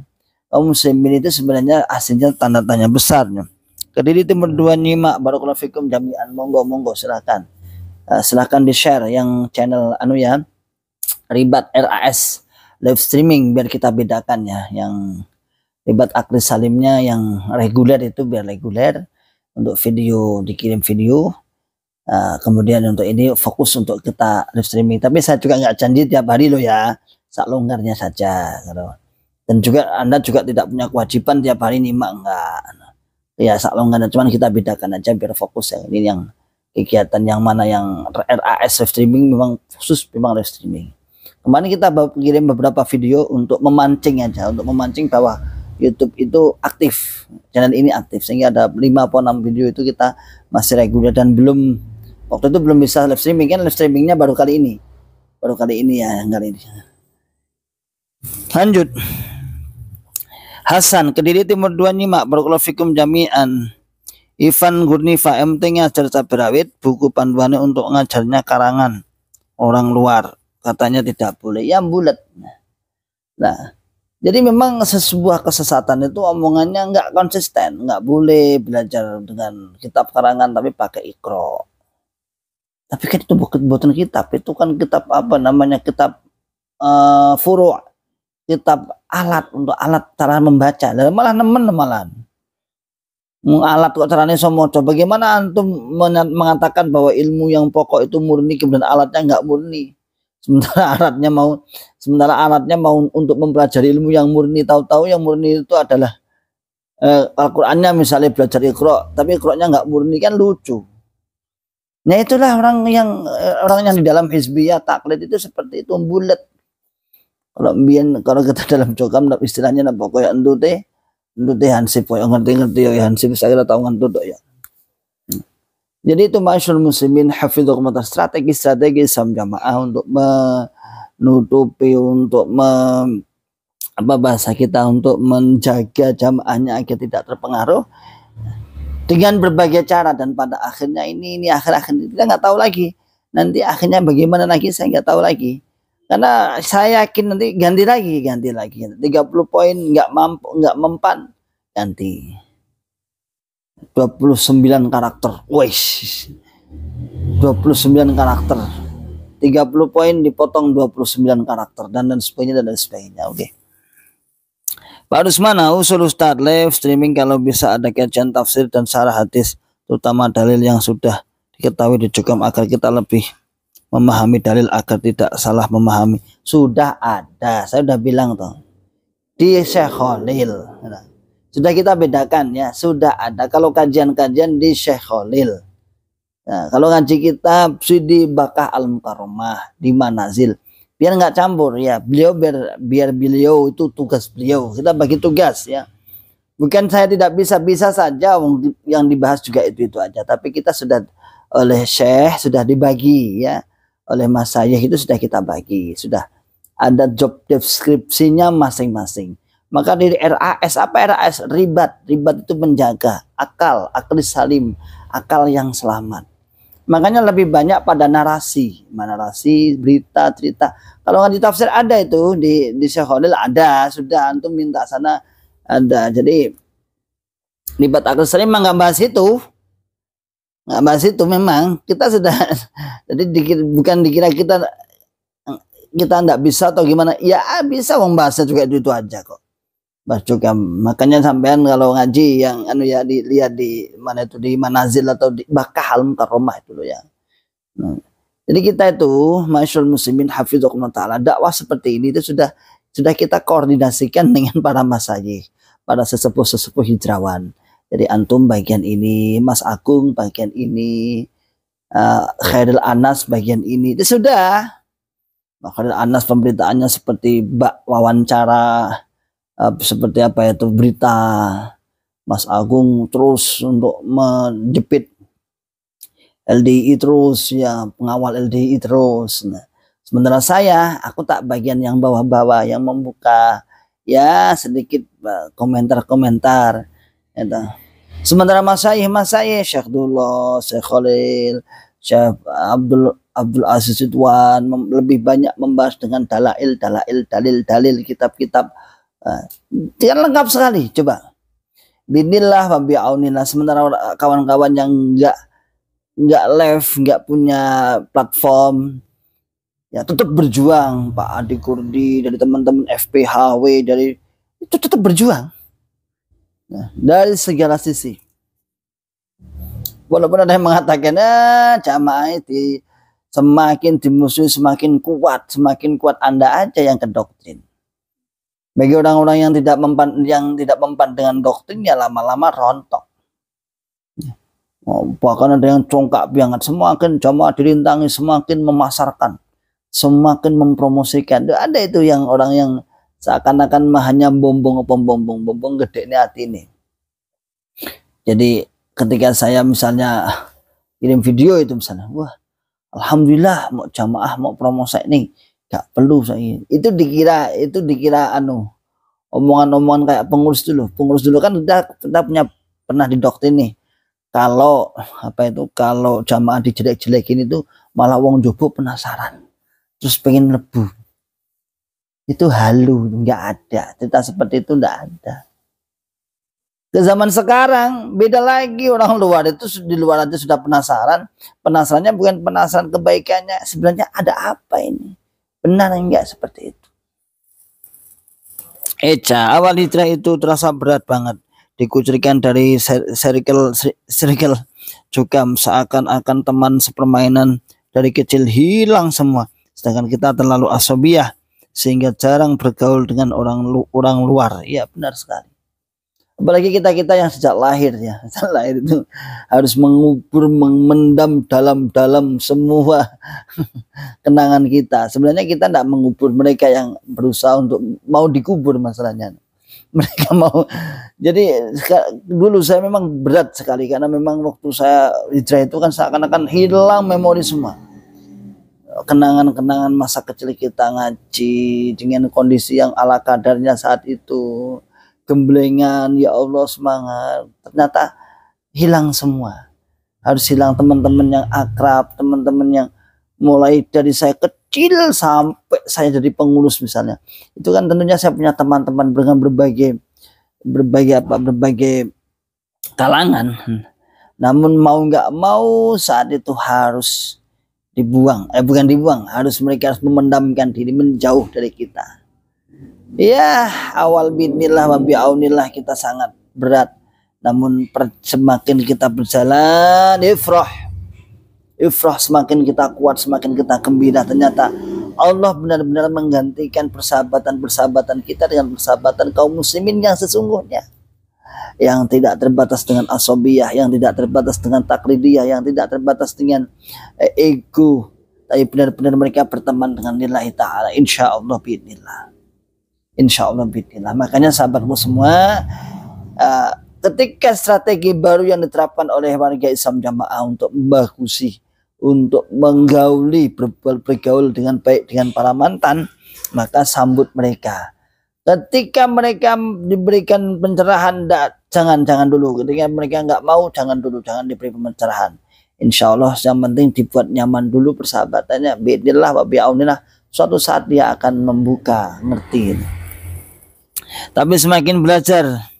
Kaum muslimin itu sebenarnya aslinya tanda tanya besarnya. Kediri Timur 2 nyimak, barakallahu fikum jami'an. Monggo silakan. Silakan di-share yang channel ya, Ribat RAS live streaming, biar kita bedakan ya. Yang Ribat Aklis Salimnya yang reguler itu biar reguler, untuk video dikirim video. Kemudian untuk ini fokus untuk kita live streaming. Tapi saya juga nggak janji tiap hari loh ya. Sak longgarnya saja, dan juga Anda juga tidak punya kewajiban tiap hari nyimak, enggak ya, sak longgarnya, cuman kita bedakan aja biar fokus. Yang ini yang kegiatan yang mana yang RAS live streaming memang khusus, memang live streaming. Kemarin kita kirim beberapa video untuk memancing aja, untuk memancing bahwa YouTube itu aktif, channel ini aktif, sehingga ada 5 atau 6 video itu kita masih reguler, dan waktu itu belum bisa live streaming, kan live streamingnya baru kali ini ya, kali ini. Lanjut. Hasan, Kediri Timur 2 nyimak barakallahu fikum jami'an. Ivan Gurnifa MT ngajar cabai rawit, buku panduannya untuk ngajarnya karangan orang luar, katanya tidak boleh, ya bulat. Nah, jadi memang sebuah kesesatan itu omongannya nggak konsisten, nggak boleh belajar dengan kitab karangan tapi pakai Iqra. Tapi kan itu bukan kitab, itu kan kitab apa namanya, kitab furu', kitab alat, untuk alat cara membaca. Dan malah nemen alat kok caranya somoco. Bagaimana antum mengatakan bahwa ilmu yang pokok itu murni, kemudian alatnya nggak murni? Sementara alatnya mau untuk mempelajari ilmu yang murni, tahu-tahu yang murni itu adalah Al-Qur'annya, misalnya belajar Iqra, tapi Iqra-nya nggak murni, kan lucu. Nah, itulah orang yang di dalam hizbiyah taklid itu seperti itu, bulat. Kalau kita dalam jokam istilahnya napa koyo endute hansip, koyo ngerti ya hansip, saya tahu ngentut ya. Jadi itu masyaallah muslimin hafidhakum, strategi Islam Jamaah untuk menutupi, untuk bahasa kita, untuk menjaga jamaahnya agar tidak terpengaruh dengan berbagai cara. Dan pada akhirnya ini akhir kita nggak tahu lagi nanti akhirnya bagaimana lagi, saya nggak tahu lagi, karena saya yakin nanti ganti lagi 30 poin nggak mempan, ganti 29 karakter, wes 29 karakter, 30 poin dipotong 29 karakter, dan sebagainya. Oke. Pak Rusmana, usul Ustadz live streaming kalau bisa ada kajian tafsir dan syarah hadis, terutama dalil yang sudah diketahui di jokam, agar kita lebih memahami dalil, agar tidak salah memahami. Sudah ada, saya sudah bilang tuh di Syekh Khalil. Sudah kita bedakan ya, sudah ada kalau kajian-kajian di Syekh Khalil. Nah, kalau ngaji kitab di Bakah Al-Mukarramah, di Manazil, biar nggak campur ya, biar beliau itu tugas beliau, kita bagi tugas ya. Bukan saya tidak bisa saja yang dibahas juga itu aja, tapi kita sudah oleh Syekh sudah dibagi ya, oleh Mas Syekh itu sudah kita bagi, sudah ada job deskripsinya masing-masing. Maka dari RAS, apa RAS? Ribat itu menjaga akal salim, akal yang selamat. Makanya lebih banyak pada narasi, berita, cerita. Kalau ngaji tafsir ada itu di Syekh Khalil ada, sudah antum minta sana ada. Jadi ribat akal salim memang nggak bahas itu, memang kita sudah. Jadi bukan dikira kita nggak bisa atau gimana? Ya bisa, membahasnya juga itu aja kok. Juga. Makanya sampean kalau ngaji yang dilihat di mana itu, di Manazil atau di Bakah Al-Mukarramah itu loh ya. Nah, jadi kita itu masyaallah muslimin hafizakumullah taala, dakwah seperti ini itu sudah kita koordinasikan dengan para masyayikh, para sesepuh hijrawan. Jadi antum bagian ini, Mas Agung bagian ini, Khairul Anas bagian ini. Itu sudah. Khairul Anas pemberitaannya seperti wawancara, seperti apa itu berita. Mas Agung terus untuk menjepit LDI terus ya, pengawal LDI terus. Nah, sementara aku tak bagian yang bawah-bawah, yang membuka ya sedikit komentar-komentar gitu. Sementara Mas Syekh Syekh Dullah, Syekh Khalil, Syekh Abdul Aziz Ridwan lebih banyak membahas dengan dalil, kitab-kitab. Tidak lengkap sekali, coba. Binillah wa bi'aunillah. Sementara kawan-kawan yang nggak live, nggak punya platform, ya tetap berjuang. Pak Adi Kurdi dari teman-teman FPHW itu tetap berjuang. Nah, dari segala sisi. Walaupun ada yang mengatakan jamaah itu semakin dimusuhi semakin kuat Anda aja yang ke doktrin. Bagi orang-orang yang tidak mempan dengan doktrin, ya lama-lama rontok. Bahkan ada yang congkak banget, semakin jamaah dirintangi, semakin memasarkan, semakin mempromosikan. Ada itu yang orang yang seakan-akan hanya bombong gede ini hati ini. Jadi ketika saya misalnya kirim video itu misalnya, wah alhamdulillah mau jamaah mau promosi ini gak perlu saya. Itu dikira omongan-omongan kayak pengurus dulu kan kita pernah didoktrin nih, kalau kalau jamaah dijelek-jelekin itu malah wong jobo penasaran terus pengen lebu. Itu halu, nggak ada cerita seperti itu, nggak ada. Ke zaman sekarang beda lagi, orang luar itu di luar aja sudah penasarannya bukan penasaran kebaikannya, sebenarnya ada apa ini, benar enggak seperti itu. Awal hijrah itu terasa berat banget, dikucilkan dari circle juga seakan-akan teman sepermainan dari kecil hilang semua, sedangkan kita terlalu asobiyah sehingga jarang bergaul dengan orang luar. Ya benar sekali. Apalagi kita yang sejak lahir itu harus memendam dalam semua kenangan kita. Sebenarnya kita tidak mengubur, mereka yang berusaha untuk mau dikubur masalahnya. Mereka mau. Jadi dulu saya memang berat sekali karena memang waktu saya hijrah itu kan seakan-akan hilang memori semua. Kenangan-kenangan masa kecil kita ngaji dengan kondisi yang ala kadarnya saat itu, gemblengan, ya Allah semangat, ternyata hilang semua. Harus hilang teman-teman yang akrab, teman-teman yang mulai dari saya kecil sampai saya jadi pengurus misalnya. Itu kan tentunya saya punya teman-teman dengan berbagai kalangan. Namun mau nggak mau saat itu harus mereka harus memendamkan diri, menjauh dari kita. Ya awal bismillah wa bi'aunillah kita sangat berat, namun semakin kita berjalan ifrah semakin kita kuat, semakin kita gembira. Ternyata Allah benar-benar menggantikan persahabatan kita dengan persahabatan kaum muslimin yang sesungguhnya, yang tidak terbatas dengan asobiyah, yang tidak terbatas dengan taklidiyah, yang tidak terbatas dengan ego, tapi benar-benar mereka berteman dengan lillahi ta'ala, insyaallah biidznillah. Makanya sahabatku semua, ketika strategi baru yang diterapkan oleh warga Islam Jamaah untuk membagusi, untuk bergaul dengan baik dengan para mantan, maka sambut mereka. Ketika mereka diberikan pencerahan, jangan dulu. Ketika mereka nggak mau, jangan diberi pencerahan. Insya Allah yang penting dibuat nyaman dulu persahabatannya. Biidznillah wa bi'aunillah, suatu saat dia akan membuka, ngerti. Tapi semakin belajar,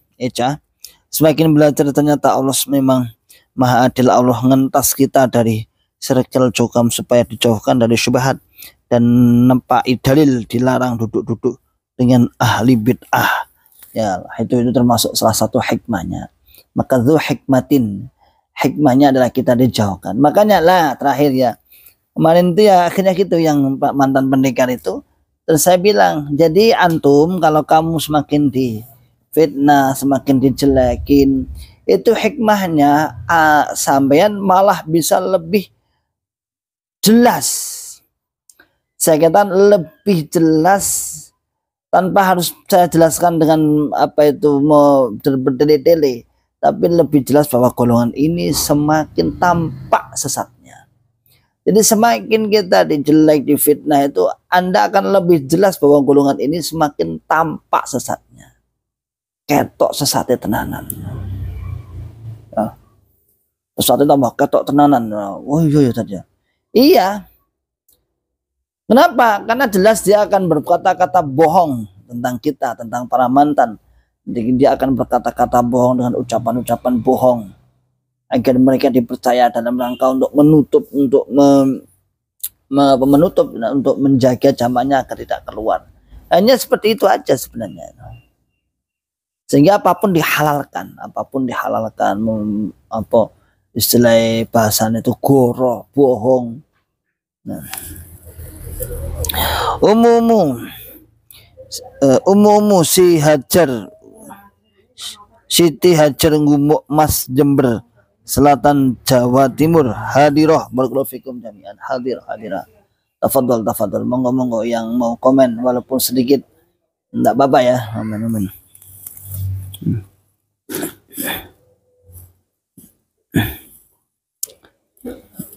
ternyata Allah memang maha adil. Allah ngentas kita dari circle cokam supaya dijauhkan dari syubhat dan nempai dalil, dilarang duduk-duduk dengan ahli bid'ah. Ya, itu termasuk salah satu hikmahnya. Maka hikmahnya adalah kita dijauhkan. Makanya lah terakhir ya, kemarin itu ya akhirnya gitu yang Pak mantan pendekar itu, terus saya bilang, jadi antum kalau kamu semakin difitnah, semakin dijelekin, itu hikmahnya sampean malah bisa lebih jelas. Saya katakan lebih jelas, tanpa harus saya jelaskan dengan mau bertele-tele, tapi lebih jelas bahwa golongan ini semakin tampak sesatnya. Jadi semakin kita dijelek, difitnah itu, Anda akan lebih jelas bahwa golongan ini semakin tampak sesatnya. Ketok sesatnya tenanan. Ya. Sesatnya tambah ketok tenanan. Oh iya tadi. Iya. Kenapa? Karena jelas dia akan berkata-kata bohong tentang kita, tentang para mantan. Dia akan berkata-kata bohong dengan ucapan-ucapan bohong agar mereka dipercaya dalam rangka untuk menutup, untuk untuk menjaga jamaahnya agar tidak keluar. Hanya seperti itu aja sebenarnya. Sehingga apapun dihalalkan, istilah bahasanya itu goro, bohong. Nah. Umumu Siti Hajar Ngumuk Mas Jember Selatan Jawa Timur, hadirah barakallahu fikum jami'an, hadirah. Tafadhol monggo yang mau komen walaupun sedikit Enggak apa-apa ya. Amin, amin.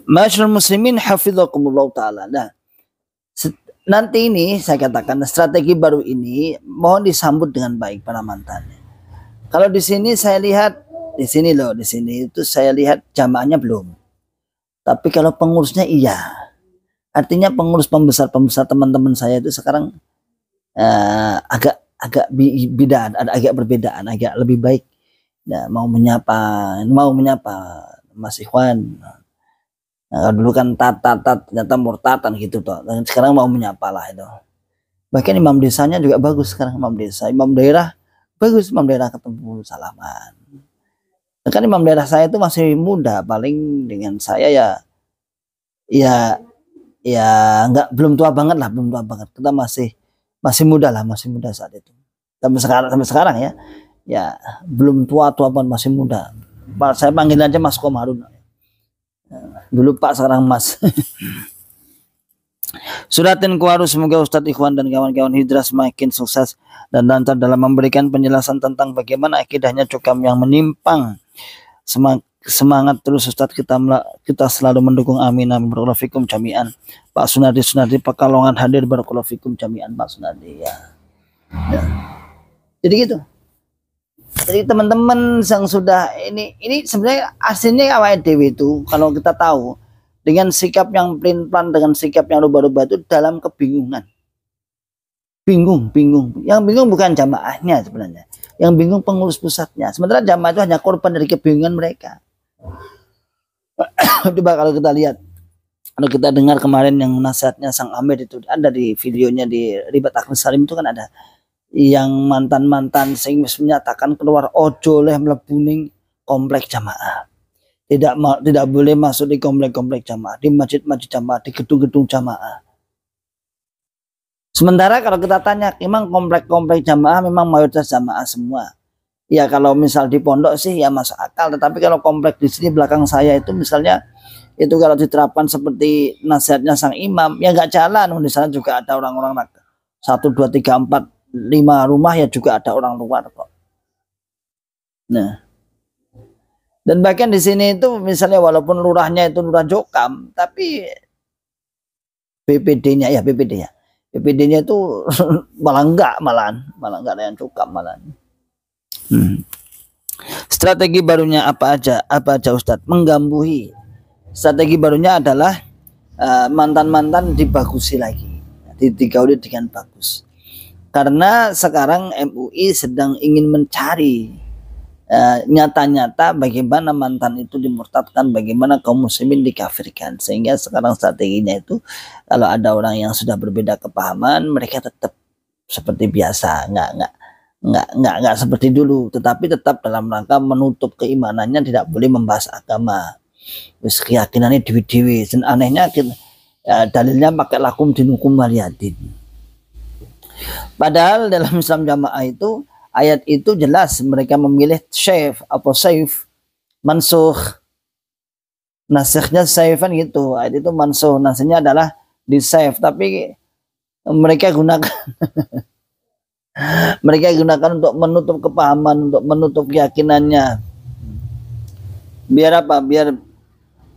Masyaallah muslimin hafizakumullah taala. Nah, nanti ini saya katakan strategi baru ini mohon disambut dengan baik para mantannya. Kalau di sini saya lihat di sini itu saya lihat jamaahnya belum. Tapi kalau pengurusnya iya. Artinya pengurus pembesar teman-teman saya itu sekarang agak beda, ada agak berbedaan, agak lebih baik. Nah, mau menyapa Mas Ikhwan. Nah, dulu kan ternyata murtatan gitu toh. Dan sekarang mau menyapa lah itu. Bahkan imam desanya juga bagus sekarang, imam daerah bagus, imam daerah ketemu salaman. Kan imam daerah saya itu masih muda, paling dengan saya ya belum tua banget lah, belum tua banget. Kita masih muda lah, masih muda saat itu. Sampai sekarang ya belum tua banget, masih muda. Saya panggil aja Mas Komarun. Dulu Pak, sekarang Mas. Suratin kuaru, semoga Ustadz Ikhwan dan kawan-kawan hijrah semakin sukses dan lancar dalam memberikan penjelasan tentang bagaimana akidahnya Cukam yang menyimpang. Semangat terus Ustadz, kita selalu mendukung, amin amin. Barakallahu fikum jami'an. Pak Sunardi Pekalongan hadir, barakallahu fikum jami'an Pak Sunardi ya. Jadi gitu. Jadi teman-teman yang sudah ini sebenarnya aslinya awal dewi itu, kalau kita tahu dengan sikap yang pelin-pelan, dengan sikap yang rubah-rubah itu dalam kebingungan. Bingung. Yang bingung bukan jamaahnya sebenarnya. Yang bingung pengurus pusatnya. Sementara jamaah itu hanya korban dari kebingungan mereka. Coba kalau kita lihat, kalau kita dengar kemarin yang nasihatnya Sang Amir itu ada di videonya di Ribat Akhir Salim itu kan ada yang mantan sehingga menyatakan keluar ojo oleh melebuning komplek jamaah. Tidak boleh masuk di komplek jamaah, di masjid-masjid jamaah, di gedung-gedung jamaah. Sementara kalau kita tanya, memang komplek jamaah memang mayoritas jamaah semua. Ya kalau misal di pondok sih ya masuk akal, tetapi kalau komplek di sini belakang saya itu misalnya itu kalau diterapkan seperti nasihatnya sang imam ya nggak jalan. Di sana juga ada orang-orang 1, 2, 3, 4, 5 rumah ya juga ada orang luar kok. Nah, dan bahkan di sini itu misalnya walaupun lurahnya itu lurah Jokam, tapi BPD-nya itu malah enggak ada yang Jokam malahan. Strategi barunya apa aja Ustadz? Menggambuhi. Strategi barunya adalah mantan dibagusi lagi, digauli dengan bagus. Karena sekarang MUI sedang ingin mencari nyata-nyata bagaimana mantan itu dimurtadkan, bagaimana kaum muslimin dikafirkan. Sehingga sekarang strateginya itu kalau ada orang yang sudah berbeda kepahaman, mereka tetap seperti biasa, nggak seperti dulu, tetapi tetap dalam rangka menutup keimanannya, tidak boleh membahas agama. Terus keyakinannya dewi-dewi. Dan anehnya dalilnya pakai lakum dinukum waliyadin. Padahal dalam Islam jamaah itu ayat itu jelas mereka memilih saif mansukh. Nasikhnya saifan gitu. Ayat itu mansukh, nasikhnya adalah di saif, tapi mereka gunakan untuk menutup kepahaman, untuk menutup keyakinannya. Biar apa?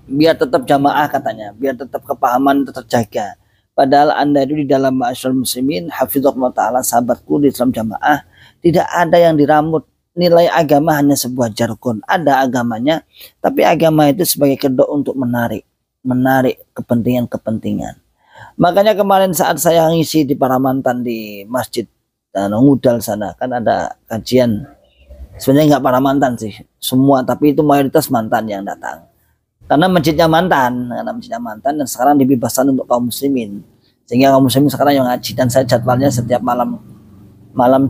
Biar tetap jamaah katanya, biar tetap kepahaman itu terjaga. Padahal Anda itu di dalam ma'asyarul muslimin, hafizakumullah ta'ala, sahabatku di Islam jamaah, tidak ada yang dirambut. Nilai agama hanya sebuah jargon. Ada agamanya, tapi agama itu sebagai kedok untuk menarik kepentingan. Makanya kemarin saat saya ngisi di para mantan di masjid Ngudal sana, kan ada kajian. Sebenarnya nggak para mantan sih, semua, tapi itu mayoritas mantan yang datang. Karena masjidnya mantan dan sekarang dibebaskan untuk kaum muslimin. Sehingga kaum muslimin sekarang yang ngaji, dan saya jadwalnya setiap malam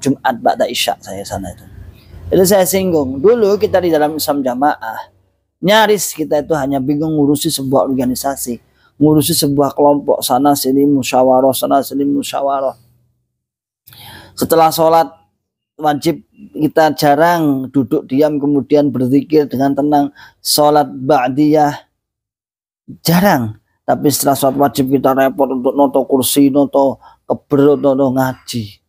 Jumat ba'da Isya saya sana itu. Itu saya singgung. Dulu kita di dalam Islam jamaah nyaris kita itu hanya bingung ngurusi sebuah organisasi, ngurusi sebuah kelompok, sana sini musyawarah. Setelah sholat wajib kita jarang duduk diam kemudian berzikir dengan tenang. Sholat ba'diyah jarang, tapi setelah sholat wajib kita repot untuk noto kursi, noto keber, noto ngaji.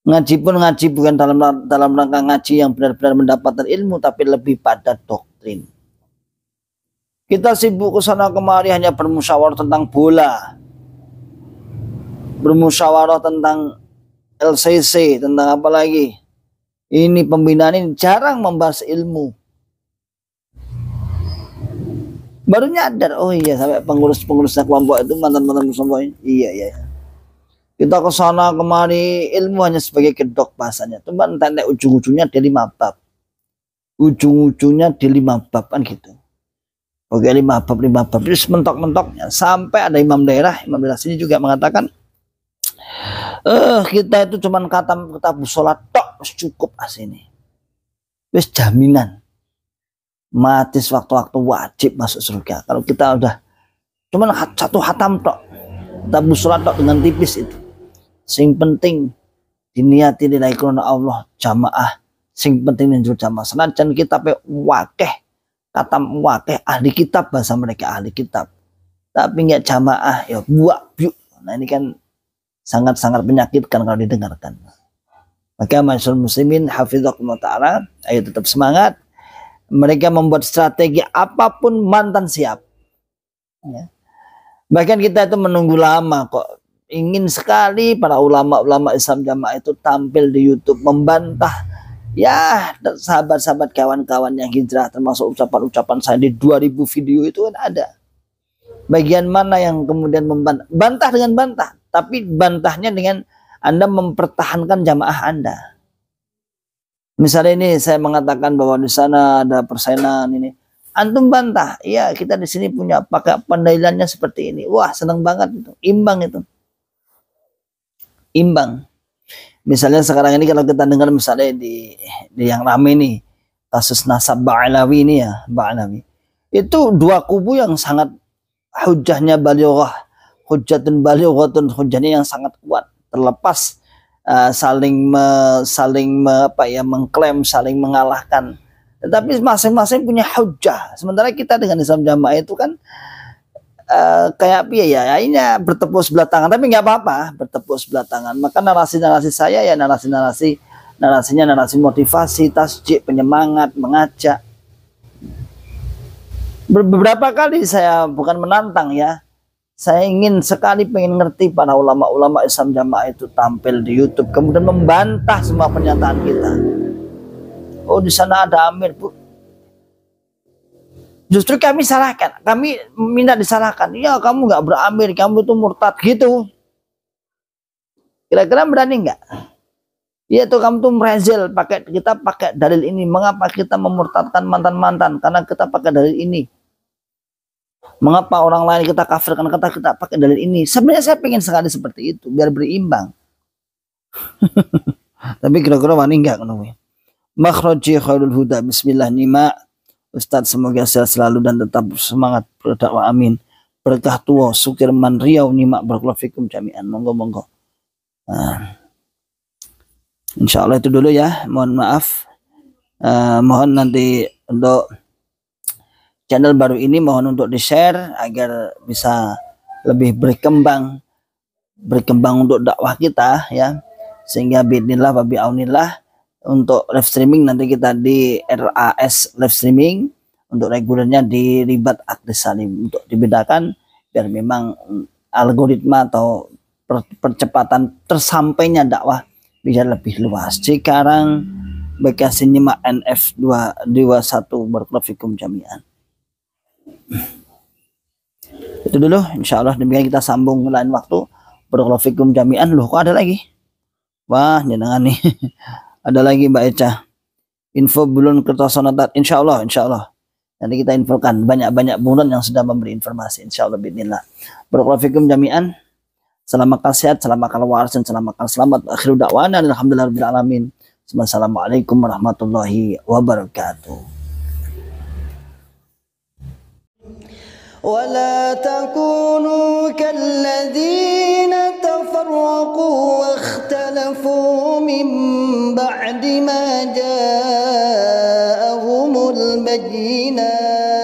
Ngaji pun ngaji bukan dalam rangka ngaji yang benar-benar mendapatkan ilmu, tapi lebih pada doktrin. Kita sibuk ke sana kemari hanya bermusyawarah tentang bola, bermusyawarah tentang LCC, tentang apa lagi? Ini pembinaan ini jarang membahas ilmu. Baru nyadar, oh iya sampai pengurusnya kelompok itu mantan-mantan kelompok ini. Iya. Kita ke sana kemari ilmu hanya sebagai kedok bahasanya. Cuman tanda ujung-ujungnya di 5 bab. Ujung-ujungnya di 5 bab kan gitu. Oke 5 bab. Terus mentok-mentoknya sampai ada imam daerah sini juga mengatakan kita itu cuman kata sholat tok cukup asini. Wis jaminan mati sewaktu-waktu wajib masuk surga. Kalau kita udah cuman satu khatam tok, tabu sholat tok dengan tipis itu. Sing penting diniati nilai krona Allah jamaah. Sing penting njur jamaah. Senajan kita pe wakeh katam wakeh ahli kitab, bahasa mereka ahli kitab. Tapi nggak jamaah ya buak biuk. Nah ini kan sangat-sangat menyakitkan kalau didengarkan. Maka masyarakat muslimin hafizakumullah ta'ala, ayo tetap semangat. Mereka membuat strategi apapun mantan siap. Ya. Bahkan kita itu menunggu lama kok. Ingin sekali para ulama-ulama Islam Jamaah itu tampil di YouTube membantah. Ya sahabat-sahabat kawan-kawan yang hijrah, termasuk ucapan-ucapan saya di 2000 video itu kan ada. Bagian mana yang kemudian membantah? Bantah dengan bantah. Tapi bantahnya dengan Anda mempertahankan jamaah Anda. Misalnya ini saya mengatakan bahwa di sana ada persenan ini, antum bantah, ya kita di sini punya pakai pendalilannya seperti ini. Wah senang banget itu, imbang itu, imbang. Misalnya sekarang ini kalau kita dengar misalnya di yang rame nih kasus nasab Ba'alawi ini ya, Ba'alawi itu dua kubu yang sangat hujahnya balighah, hujatun balighatun, hujahnya yang sangat kuat, terlepas saling mengklaim, saling mengalahkan. Tetapi masing-masing punya hujah. Sementara kita dengan Islam Jamaah itu kan kayak ya ini bertepuk sebelah tangan, tapi nggak apa-apa bertepuk sebelah tangan. Maka narasi-narasi saya ya narasinya narasi motivasi, tasjid, penyemangat, mengajak. Beberapa kali saya bukan menantang ya, saya ingin sekali pengen ngerti para ulama-ulama Islam Jamaah itu tampil di YouTube kemudian membantah semua pernyataan kita. Oh di sana ada Amir, Bu. Justru kami salahkan, kami minta disalahkan. Ya kamu nggak beramir, kamu itu murtad gitu. Kira-kira berani nggak? Ya tuh kamu tuh merezil, kita pakai dalil ini. Mengapa kita memurtadkan mantan-mantan? Karena kita pakai dalil ini. Mengapa orang lain kita kafirkan karena kita pakai dalil ini? Sebenarnya saya pengen sekali seperti itu biar berimbang. Tapi kira-kira wani enggak kenapa? Makhraji khairul huda. Bismillah nima. Ustadz semoga sehat selalu dan tetap semangat berdakwah, amin. Berkah tua Sukirman Riau nyimak barakallahu fikum jami'an. Monggo. Nah, insya Allah itu dulu ya. Mohon maaf. Mohon nanti untuk channel baru ini mohon untuk di-share agar bisa lebih berkembang untuk dakwah kita ya. Sehingga biidznillah wa bi'aunillah untuk live streaming nanti kita di RAS live streaming, untuk regulernya di Ribat Akhdis Salim, untuk dibedakan biar memang algoritma atau percepatan tersampainya dakwah bisa lebih luas. Cikarang Bekasi nyimak NF 221 barakallahu fikum jami'an. Itu dulu, insya Allah demikian kita sambung lain waktu. Barakallahu fikum jami'an. Loh kok ada lagi? Wah jangan nih. Ada lagi Mbak Eca. Info bulan kertosonatat. Insya Allah. Nanti kita infokan banyak-banyak bulan yang sudah memberi informasi. Insya Allah bismillah. Barakallahu fikum jami'an. Selamat sehat, selamat waras dan selamat selamat. Akhiru da'wana alhamdulillahirabbil alamin. Assalamualaikum warahmatullahi wabarakatuh. ولا تكونوا كالذين تفرقوا واختلفوا من بعد ما جاءهم البينات